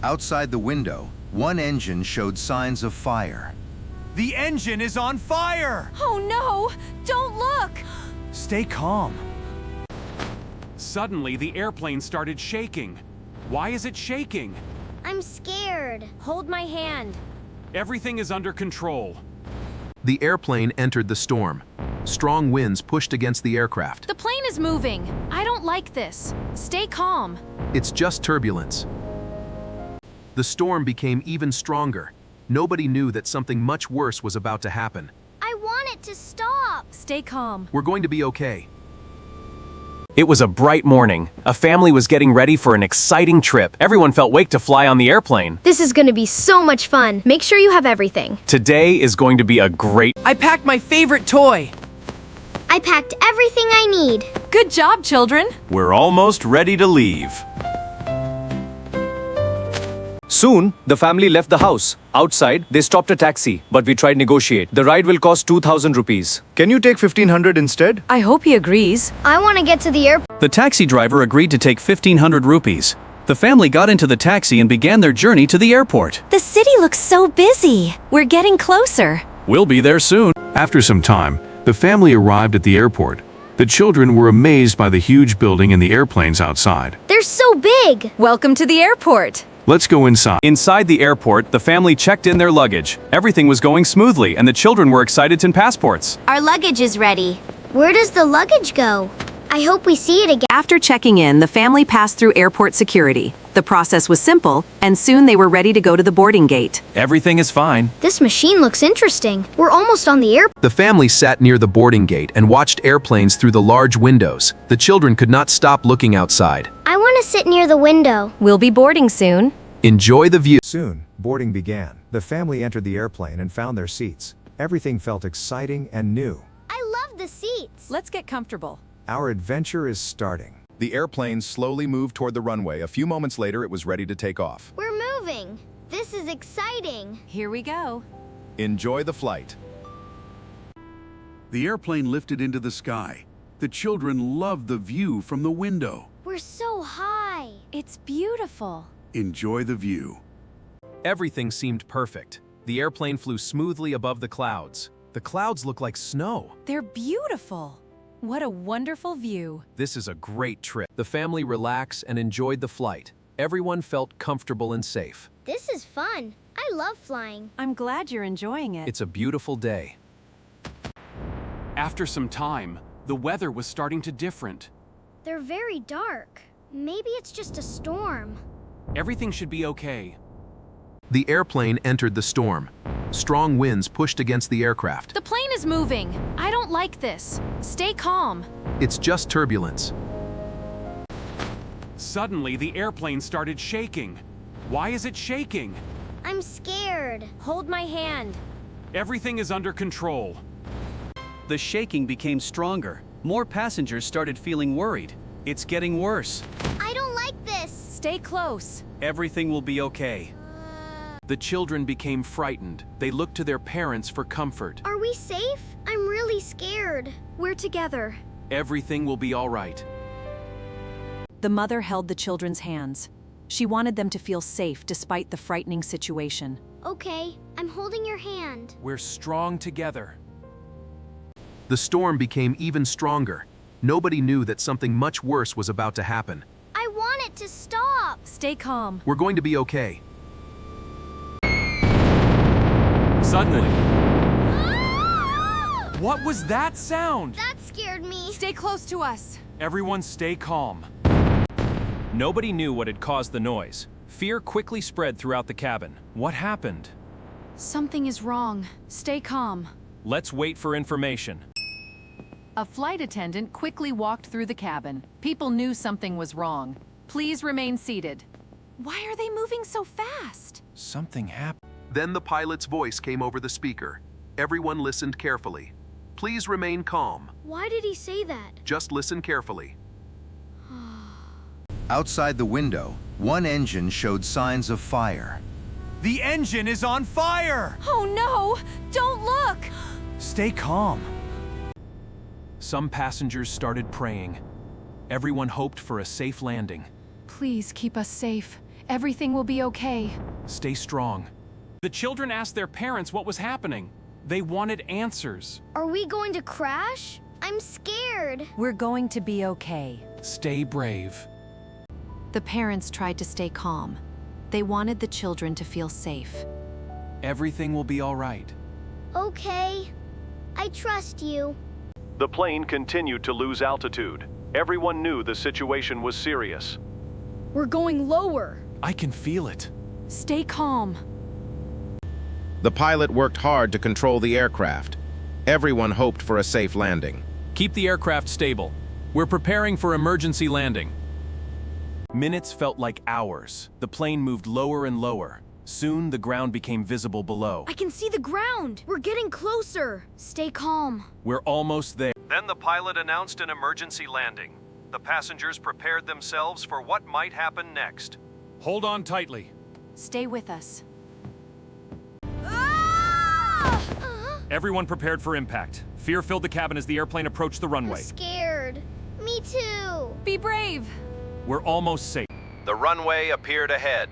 Outside the window, one engine showed signs of fire. The engine is on fire! Oh no! Don't look! Stay calm. Suddenly, the airplane started shaking. Why is it shaking? I'm scared. Hold my hand. Everything is under control. The airplane entered the storm. Strong winds pushed against the aircraft. The plane is moving. I don't like this. Stay calm. It's just turbulence. The storm became even stronger. Nobody knew that something much worse was about to happen. I want it to stop. Stay calm. We're going to be okay. It was a bright morning. A family was getting ready for an exciting trip. Everyone felt wake to fly on the airplane. This is gonna be so much fun. Make sure you have everything. Today is going to be a great... I packed my favorite toy. I packed everything I need. Good job, children. We're almost ready to leave. Soon, the family left the house. Outside, they stopped a taxi, but we tried negotiate. The ride will cost 2,000 rupees. Can you take 1500 instead? I hope he agrees. I want to get to the airport. The taxi driver agreed to take 1,500 rupees. The family got into the taxi and began their journey to the airport. The city looks so busy. We're getting closer. We'll be there soon. After some time, the family arrived at the airport. The children were amazed by the huge building and the airplanes outside. They're so big. Welcome to the airport. Let's go inside. Inside the airport, the family checked in their luggage. Everything was going smoothly, and the children were excited in passports. Our luggage is ready. Where does the luggage go? I hope we see it again. After checking in, the family passed through airport security. The process was simple, and soon they were ready to go to the boarding gate. Everything is fine. This machine looks interesting. We're almost on the airport. The family sat near the boarding gate and watched airplanes through the large windows. The children could not stop looking outside. I want to sit near the window. We'll be boarding soon. Enjoy the view. Soon, boarding began. The family entered the airplane and found their seats. Everything felt exciting and new. I love the seats. Let's get comfortable. Our adventure is starting. The airplane slowly moved toward the runway. A few moments later, it was ready to take off. We're moving. This is exciting. Here we go. Enjoy the flight. The airplane lifted into the sky. The children loved the view from the window. We're so high. It's beautiful. Enjoy the view. Everything seemed perfect. The airplane flew smoothly above the clouds. The clouds look like snow. They're beautiful. What a wonderful view. This is a great trip. The family relaxed and enjoyed the flight. Everyone felt comfortable and safe. This is fun. I love flying. I'm glad you're enjoying it. It's a beautiful day. After some time, the weather was starting to different. They're very dark. Maybe it's just a storm. Everything should be okay. The airplane entered the storm. Strong winds pushed against the aircraft. The plane is moving. I don't like this. Stay calm. It's just turbulence. Suddenly, the airplane started shaking. Why is it shaking? I'm scared. Hold my hand. Everything is under control. The shaking became stronger. More passengers started feeling worried. It's getting worse. I don't like this. Stay close. Everything will be okay. The children became frightened. They looked to their parents for comfort. Are we safe? I'm really scared. We're together. Everything will be all right. The mother held the children's hands. She wanted them to feel safe despite the frightening situation. Okay, I'm holding your hand. We're strong together. The storm became even stronger. Nobody knew that something much worse was about to happen. I want it to stop. Stay calm. We're going to be okay. Suddenly. What was that sound? That scared me. Stay close to us. Everyone stay calm. Nobody knew what had caused the noise. Fear quickly spread throughout the cabin. What happened? Something is wrong. Stay calm. Let's wait for information. A flight attendant quickly walked through the cabin. People knew something was wrong. Please remain seated. Why are they moving so fast? Something happened. Then the pilot's voice came over the speaker. Everyone listened carefully. Please remain calm. Why did he say that? Just listen carefully. Outside the window, one engine showed signs of fire. The engine is on fire! Oh no! Don't look! Stay calm. Some passengers started praying. Everyone hoped for a safe landing. Please keep us safe. Everything will be okay. Stay strong. The children asked their parents what was happening. They wanted answers. Are we going to crash? I'm scared. We're going to be okay. Stay brave. The parents tried to stay calm. They wanted the children to feel safe. Everything will be all right. Okay. I trust you. The plane continued to lose altitude. Everyone knew the situation was serious. We're going lower. I can feel it. Stay calm. The pilot worked hard to control the aircraft. Everyone hoped for a safe landing. Keep the aircraft stable. We're preparing for emergency landing. Minutes felt like hours. The plane moved lower and lower. Soon, the ground became visible below. I can see the ground. We're getting closer. Stay calm. We're almost there. Then the pilot announced an emergency landing. The passengers prepared themselves for what might happen next. Hold on tightly. Stay with us. Everyone prepared for impact. Fear filled the cabin as the airplane approached the runway. I'm scared. Me too. Be brave. We're almost safe. The runway appeared ahead.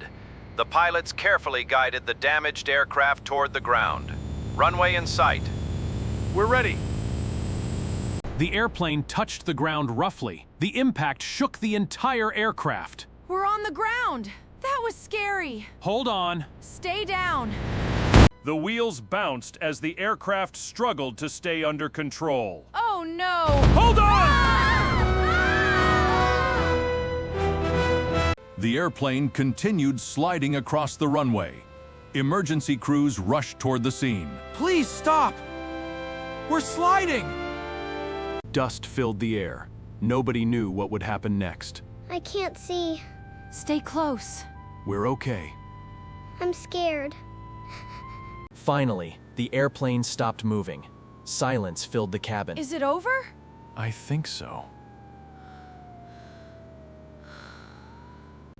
The pilots carefully guided the damaged aircraft toward the ground. Runway in sight. We're ready. The airplane touched the ground roughly. The impact shook the entire aircraft. We're on the ground. That was scary. Hold on. Stay down. The wheels bounced as the aircraft struggled to stay under control. Oh no! Hold on! The airplane continued sliding across the runway. Emergency crews rushed toward the scene. Please stop! We're sliding! Dust filled the air. Nobody knew what would happen next. I can't see. Stay close. We're okay. I'm scared. Finally, the airplane stopped moving. Silence filled the cabin. Is it over? I think so.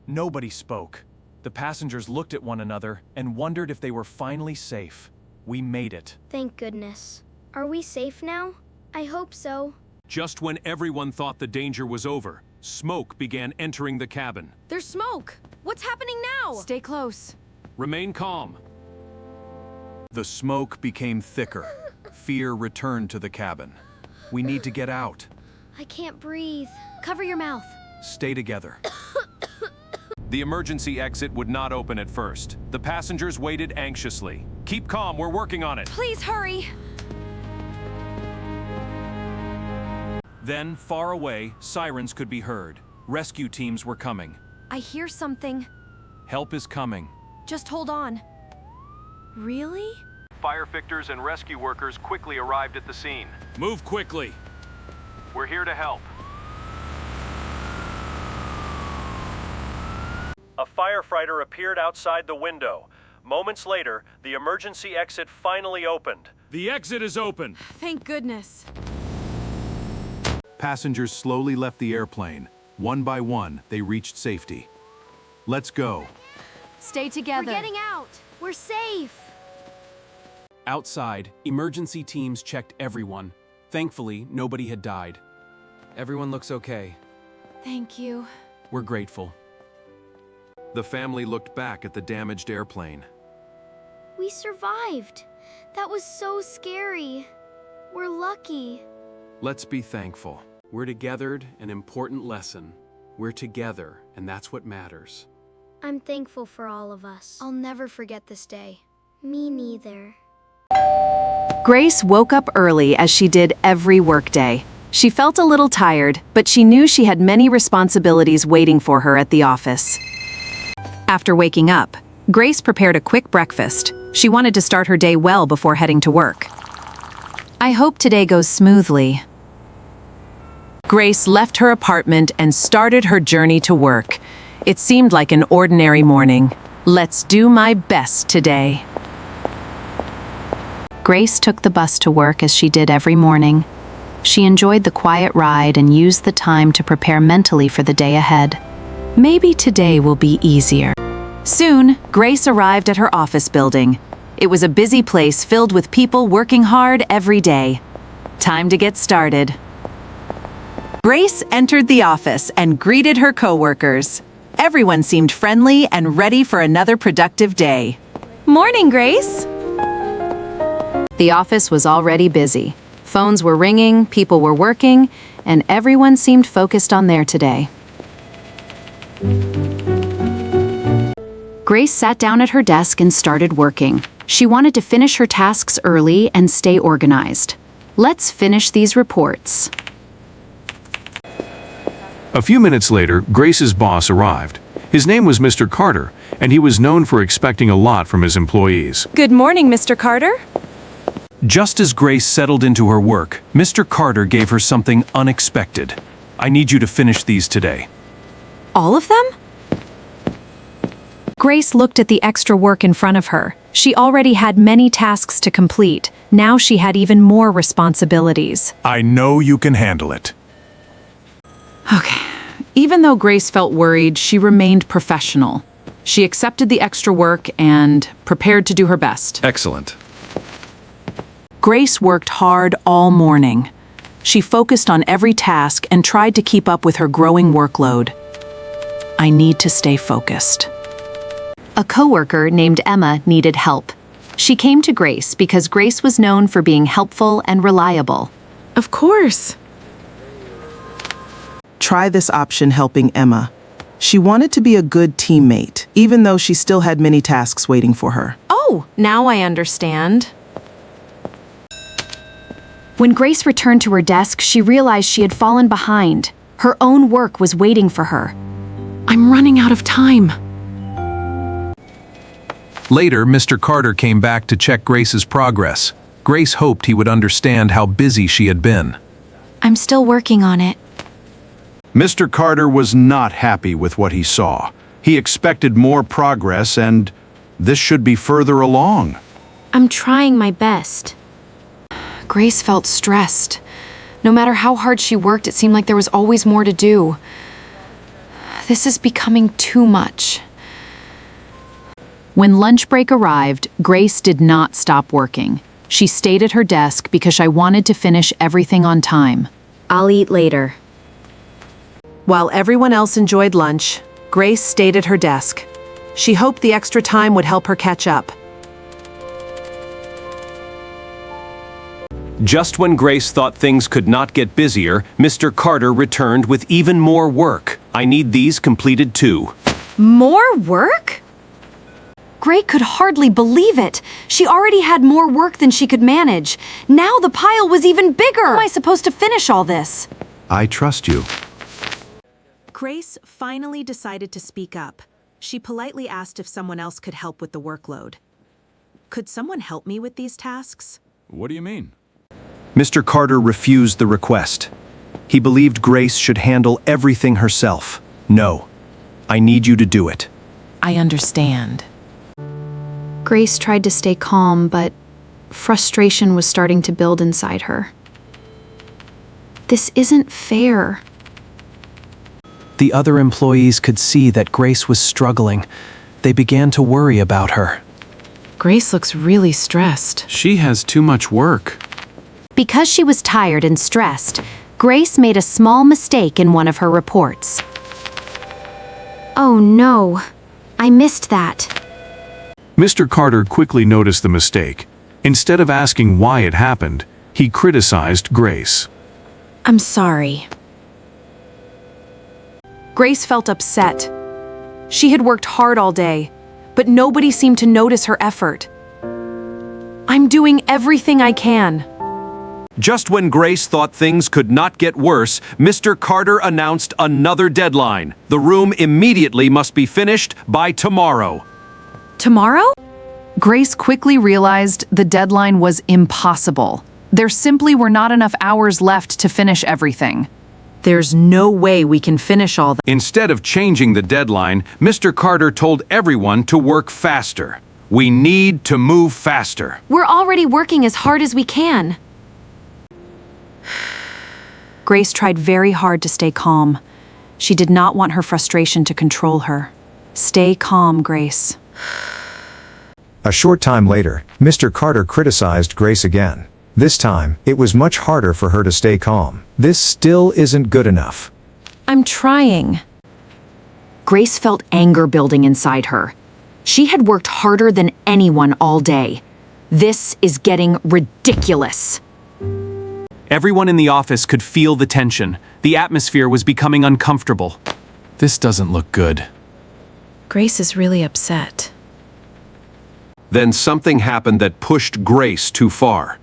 Nobody spoke. The passengers looked at one another and wondered if they were finally safe. We made it. Thank goodness. Are we safe now? I hope so. Just when everyone thought the danger was over, smoke began entering the cabin. There's smoke. What's happening now? Stay close. Remain calm. The smoke became thicker. Fear returned to the cabin. We need to get out. I can't breathe. Cover your mouth. Stay together. The emergency exit would not open at first. The passengers waited anxiously. Keep calm, we're working on it. Please hurry. Then, far away, sirens could be heard. Rescue teams were coming. I hear something. Help is coming. Just hold on. Really? Firefighters and rescue workers quickly arrived at the scene. Move quickly. We're here to help. A firefighter appeared outside the window. Moments later, the emergency exit finally opened. The exit is open. Thank goodness. Passengers slowly left the airplane. One by one, they reached safety. Let's go. Stay together. We're getting out. We're safe. Outside, emergency teams checked everyone. Thankfully, nobody had died. Everyone looks okay. Thank you. We're grateful. The family looked back at the damaged airplane. We survived. That was so scary. We're lucky. Let's be thankful. We're togethered, an important lesson. We're together, and that's what matters. I'm thankful for all of us. I'll never forget this day. Me neither. Grace woke up early as she did every workday. She felt a little tired, but she knew she had many responsibilities waiting for her at the office. After waking up, Grace prepared a quick breakfast. She wanted to start her day well before heading to work. I hope today goes smoothly. Grace left her apartment and started her journey to work. It seemed like an ordinary morning. Let's do my best today. Grace took the bus to work as she did every morning. She enjoyed the quiet ride and used the time to prepare mentally for the day ahead. Maybe today will be easier. Soon, Grace arrived at her office building. It was a busy place filled with people working hard every day. Time to get started. Grace entered the office and greeted her coworkers. Everyone seemed friendly and ready for another productive day. Morning, Grace. The office was already busy. Phones were ringing, people were working, and everyone seemed focused on their today. Grace sat down at her desk and started working. She wanted to finish her tasks early and stay organized. Let's finish these reports. A few minutes later, Grace's boss arrived. His name was Mr. Carter, and he was known for expecting a lot from his employees. Good morning, Mr. Carter. Just as Grace settled into her work, Mr. Carter gave her something unexpected. I need you to finish these today. All of them? Grace looked at the extra work in front of her. She already had many tasks to complete. Now she had even more responsibilities. I know you can handle it. Okay. Even though Grace felt worried, she remained professional. She accepted the extra work and prepared to do her best. Excellent. Grace worked hard all morning. She focused on every task and tried to keep up with her growing workload. I need to stay focused. A coworker named Emma needed help. She came to Grace because Grace was known for being helpful and reliable. Of course. Try this option helping Emma. She wanted to be a good teammate, even though she still had many tasks waiting for her. Oh, now I understand. When Grace returned to her desk, she realized she had fallen behind. Her own work was waiting for her. I'm running out of time. Later, Mr. Carter came back to check Grace's progress. Grace hoped he would understand how busy she had been. I'm still working on it. Mr. Carter was not happy with what he saw. He expected more progress, and this should be further along. I'm trying my best. Grace felt stressed. No matter how hard she worked, it seemed like there was always more to do. This is becoming too much. When lunch break arrived, Grace did not stop working. She stayed at her desk because she wanted to finish everything on time. I'll eat later. While everyone else enjoyed lunch, Grace stayed at her desk. She hoped the extra time would help her catch up. Just when Grace thought things could not get busier, Mr. Carter returned with even more work. I need these completed too. More work? Grace could hardly believe it. She already had more work than she could manage. Now the pile was even bigger. How am I supposed to finish all this? I trust you. Grace finally decided to speak up. She politely asked if someone else could help with the workload. Could someone help me with these tasks? What do you mean? Mr. Carter refused the request. He believed Grace should handle everything herself. No, I need you to do it. I understand. Grace tried to stay calm, but frustration was starting to build inside her. This isn't fair. The other employees could see that Grace was struggling. They began to worry about her. Grace looks really stressed. She has too much work. Because she was tired and stressed, Grace made a small mistake in one of her reports. Oh no, I missed that. Mr. Carter quickly noticed the mistake. Instead of asking why it happened, he criticized Grace. I'm sorry. Grace felt upset. She had worked hard all day, but nobody seemed to notice her effort. I'm doing everything I can. Just when Grace thought things could not get worse, Mr. Carter announced another deadline. The room immediately must be finished by tomorrow. Tomorrow? Grace quickly realized the deadline was impossible. There simply were not enough hours left to finish everything. There's no way we can finish all that. Instead of changing the deadline, Mr. Carter told everyone to work faster. We need to move faster. We're already working as hard as we can. Grace tried very hard to stay calm. She did not want her frustration to control her. Stay calm, Grace. A short time later, Mr. Carter criticized Grace again. This time, it was much harder for her to stay calm. This still isn't good enough. I'm trying. Grace felt anger building inside her. She had worked harder than anyone all day. This is getting ridiculous. Everyone in the office could feel the tension. The atmosphere was becoming uncomfortable. This doesn't look good. Grace is really upset. Then something happened that pushed Grace too far.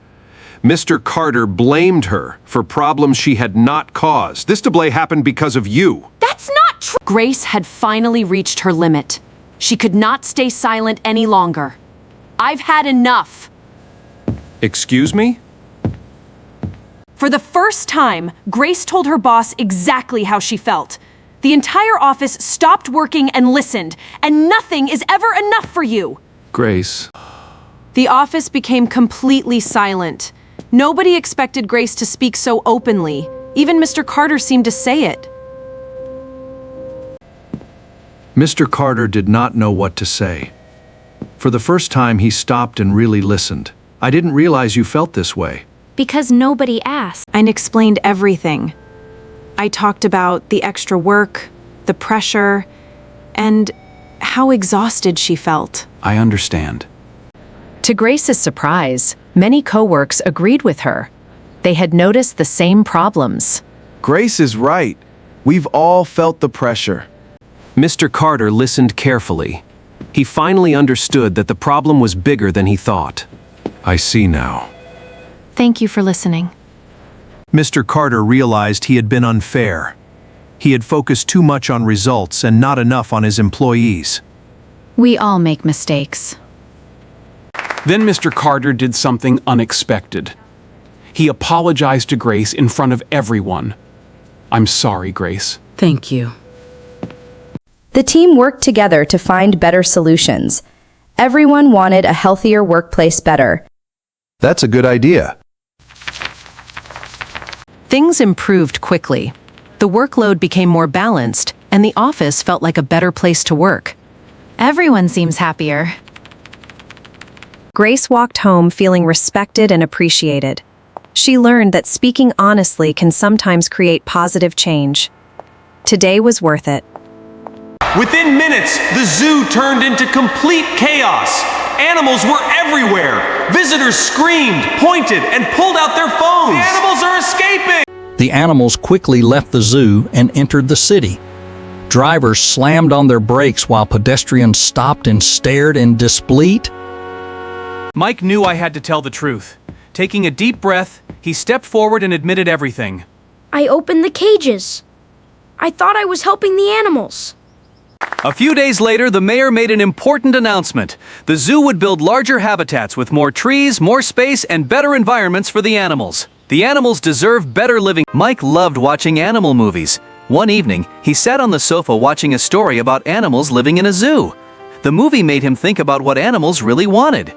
Mr. Carter blamed her for problems she had not caused. This delay happened because of you. That's not true! Grace had finally reached her limit. She could not stay silent any longer. I've had enough. Excuse me? For the first time, Grace told her boss exactly how she felt. The entire office stopped working and listened, and nothing is ever enough for you. Grace. The office became completely silent. Nobody expected Grace to speak so openly. Even Mr. Carter seemed to say it. Mr. Carter did not know what to say. For the first time, he stopped and really listened. I didn't realize you felt this way. Because nobody asked. I explained everything. I talked about the extra work, the pressure, and how exhausted she felt. I understand. To Grace's surprise, many coworkers agreed with her. They had noticed the same problems. Grace is right. We've all felt the pressure. Mr. Carter listened carefully. He finally understood that the problem was bigger than he thought. I see now. Thank you for listening. Mr. Carter realized he had been unfair. He had focused too much on results and not enough on his employees. We all make mistakes. Then Mr. Carter did something unexpected. He apologized to Grace in front of everyone. I'm sorry, Grace. Thank you. The team worked together to find better solutions. Everyone wanted a healthier workplace better. That's a good idea. Things improved quickly. The workload became more balanced, and the office felt like a better place to work. Everyone seems happier. Grace walked home feeling respected and appreciated. She learned that speaking honestly can sometimes create positive change. Today was worth it. Within minutes, the zoo turned into complete chaos. Animals were everywhere. Visitors screamed, pointed, and pulled out their phones. The animals are escaping! The animals quickly left the zoo and entered the city. Drivers slammed on their brakes while pedestrians stopped and stared in disbelief. Mike knew I had to tell the truth. Taking a deep breath, he stepped forward and admitted everything. I opened the cages. I thought I was helping the animals. A few days later, the mayor made an important announcement. The zoo would build larger habitats with more trees, more space, and better environments for the animals. The animals deserve better living. Mike loved watching animal movies. One evening, he sat on the sofa watching a story about animals living in a zoo. The movie made him think about what animals really wanted.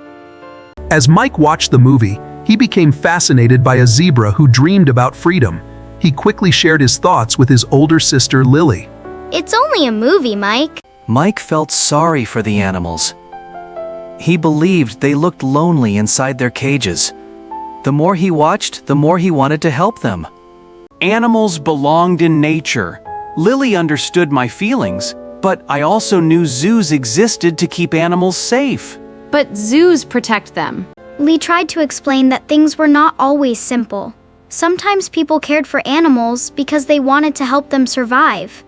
As Mike watched the movie, he became fascinated by a zebra who dreamed about freedom. He quickly shared his thoughts with his older sister, Lily. It's only a movie, Mike. Mike felt sorry for the animals. He believed they looked lonely inside their cages. The more he watched, the more he wanted to help them. Animals belonged in nature. Lily understood my feelings, but I also knew zoos existed to keep animals safe. But zoos protect them. Lee tried to explain that things were not always simple. Sometimes people cared for animals because they wanted to help them survive.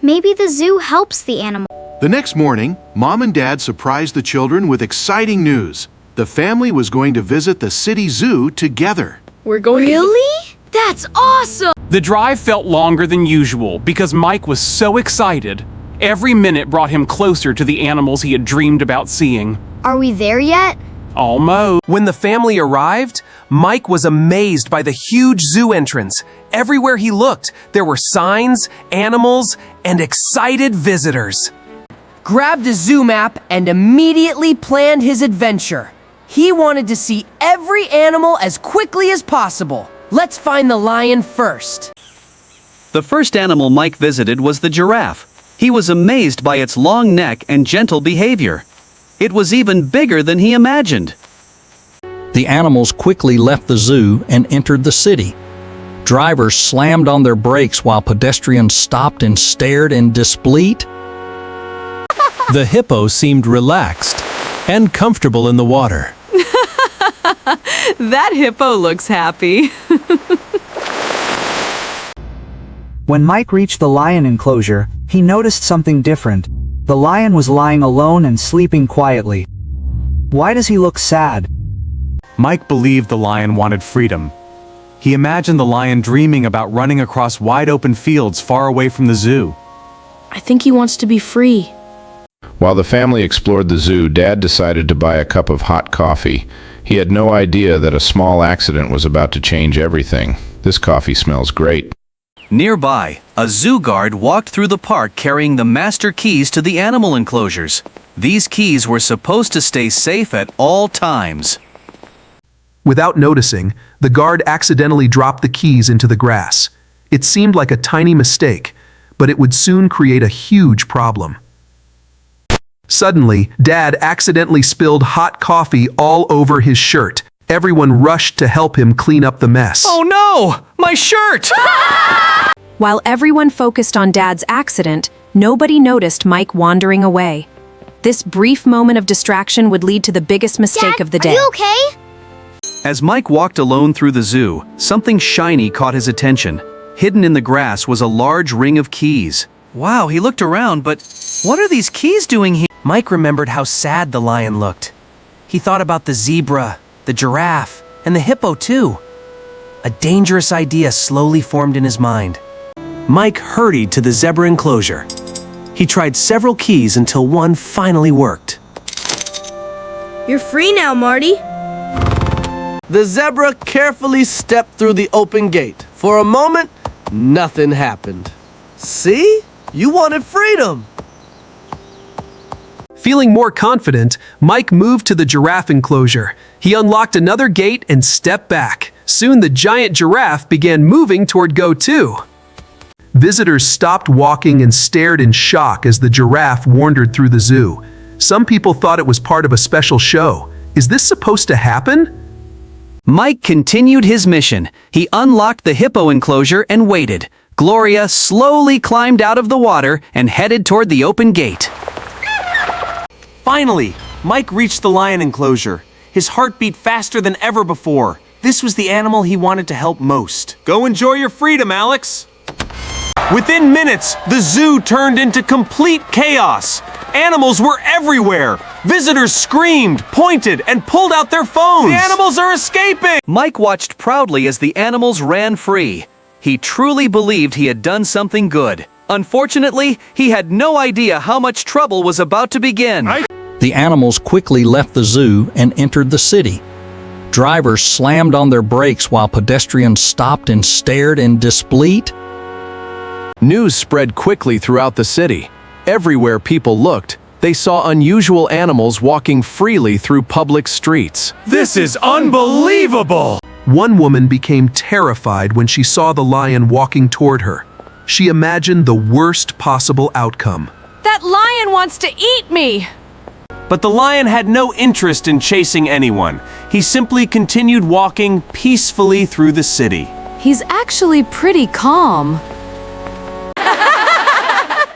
Maybe the zoo helps the animal. The next morning, Mom and Dad surprised the children with exciting news. The family was going to visit the city zoo together. We're going Really? That's awesome! The drive felt longer than usual because Mike was so excited. Every minute brought him closer to the animals he had dreamed about seeing. Are we there yet? Almost. When the family arrived, Mike was amazed by the huge zoo entrance. Everywhere he looked, there were signs, animals, and excited visitors. Grabbed a zoo map and immediately planned his adventure. He wanted to see every animal as quickly as possible. Let's find the lion first. The first animal Mike visited was the giraffe. He was amazed by its long neck and gentle behavior. It was even bigger than he imagined. The animals quickly left the zoo and entered the city. Drivers slammed on their brakes while pedestrians stopped and stared in disbelief. The hippo seemed relaxed and comfortable in the water. That hippo looks happy. When Mike reached the lion enclosure, he noticed something different. The lion was lying alone and sleeping quietly. Why does he look sad? Mike believed the lion wanted freedom. He imagined the lion dreaming about running across wide open fields far away from the zoo. I think he wants to be free. While the family explored the zoo, Dad decided to buy a cup of hot coffee. He had no idea that a small accident was about to change everything. This coffee smells great. Nearby, a zoo guard walked through the park carrying the master keys to the animal enclosures. These keys were supposed to stay safe at all times. Without noticing, the guard accidentally dropped the keys into the grass. It seemed like a tiny mistake, but it would soon create a huge problem. Suddenly, Dad accidentally spilled hot coffee all over his shirt. Everyone rushed to help him clean up the mess. Oh no! My shirt! While everyone focused on Dad's accident, nobody noticed Mike wandering away. This brief moment of distraction would lead to the biggest mistake of the day. Are you okay? As Mike walked alone through the zoo, something shiny caught his attention. Hidden in the grass was a large ring of keys. Wow, he looked around, but what are these keys doing here? Mike remembered how sad the lion looked. He thought about the zebra, the giraffe, and the hippo too. A dangerous idea slowly formed in his mind. Mike hurried to the zebra enclosure. He tried several keys until one finally worked. You're free now, Marty. The zebra carefully stepped through the open gate. For a moment, nothing happened. See? You wanted freedom. Feeling more confident, Mike moved to the giraffe enclosure. He unlocked another gate and stepped back. Soon the giant giraffe began moving toward Go 2. Visitors stopped walking and stared in shock as the giraffe wandered through the zoo. Some people thought it was part of a special show. Is this supposed to happen? Mike continued his mission. He unlocked the hippo enclosure and waited. Gloria slowly climbed out of the water and headed toward the open gate. Finally, Mike reached the lion enclosure. His heart beat faster than ever before. This was the animal he wanted to help most. Go enjoy your freedom, Alex! Within minutes, the zoo turned into complete chaos. Animals were everywhere. Visitors screamed, pointed, and pulled out their phones. The animals are escaping! Mike watched proudly as the animals ran free. He truly believed he had done something good. Unfortunately, he had no idea how much trouble was about to begin. The animals quickly left the zoo and entered the city. Drivers slammed on their brakes while pedestrians stopped and stared in disbelief. News spread quickly throughout the city. Everywhere people looked, they saw unusual animals walking freely through public streets. This is unbelievable! One woman became terrified when she saw the lion walking toward her. She imagined the worst possible outcome. That lion wants to eat me! But the lion had no interest in chasing anyone. He simply continued walking peacefully through the city. He's actually pretty calm.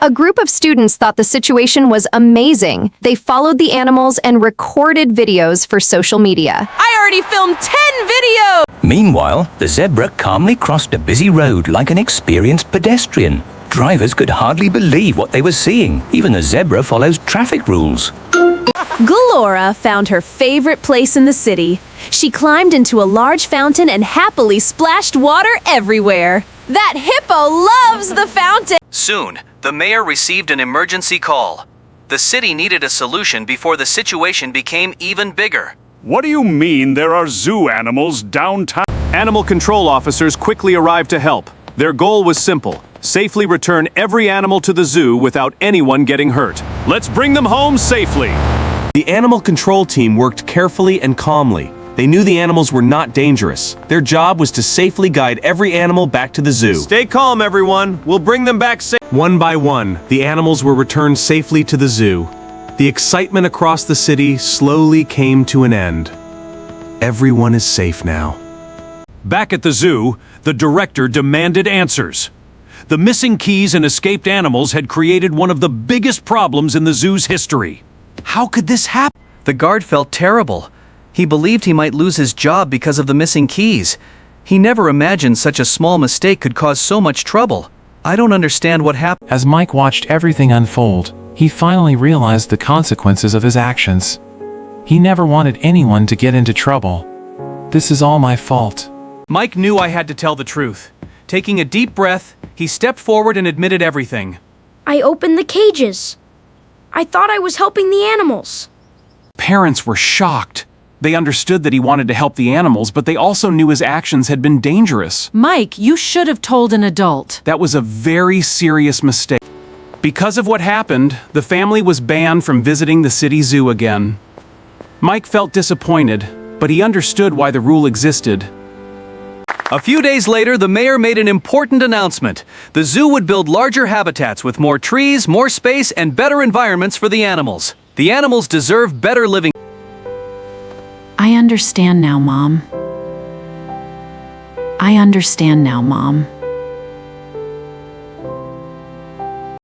A group of students thought the situation was amazing. They followed the animals and recorded videos for social media. I already filmed 10 videos! Meanwhile, the zebra calmly crossed a busy road like an experienced pedestrian. Drivers could hardly believe what they were seeing. Even the zebra follows traffic rules. Glora found her favorite place in the city. She climbed into a large fountain and happily splashed water everywhere. That hippo loves the fountain! Soon, the mayor received an emergency call. The city needed a solution before the situation became even bigger. What do you mean there are zoo animals downtown? Animal control officers quickly arrived to help. Their goal was simple: safely return every animal to the zoo without anyone getting hurt. Let's bring them home safely. The animal control team worked carefully and calmly. They knew the animals were not dangerous. Their job was to safely guide every animal back to the zoo. Stay calm, everyone. We'll bring them back safe. One by one, the animals were returned safely to the zoo. The excitement across the city slowly came to an end. Everyone is safe now. Back at the zoo, the director demanded answers. The missing keys and escaped animals had created one of the biggest problems in the zoo's history. How could this happen? The guard felt terrible. He believed he might lose his job because of the missing keys. He never imagined such a small mistake could cause so much trouble. I don't understand what happened. As Mike watched everything unfold, he finally realized the consequences of his actions. He never wanted anyone to get into trouble. This is all my fault. Mike knew I had to tell the truth. Taking a deep breath, he stepped forward and admitted everything. I opened the cages. I thought I was helping the animals. Parents were shocked. They understood that he wanted to help the animals, but they also knew his actions had been dangerous. Mike, you should have told an adult. That was a very serious mistake. Because of what happened, the family was banned from visiting the city zoo again. Mike felt disappointed, but he understood why the rule existed. A few days later, the mayor made an important announcement. The zoo would build larger habitats with more trees, more space, and better environments for the animals. The animals deserve better living. I understand now, Mom. I understand now, Mom.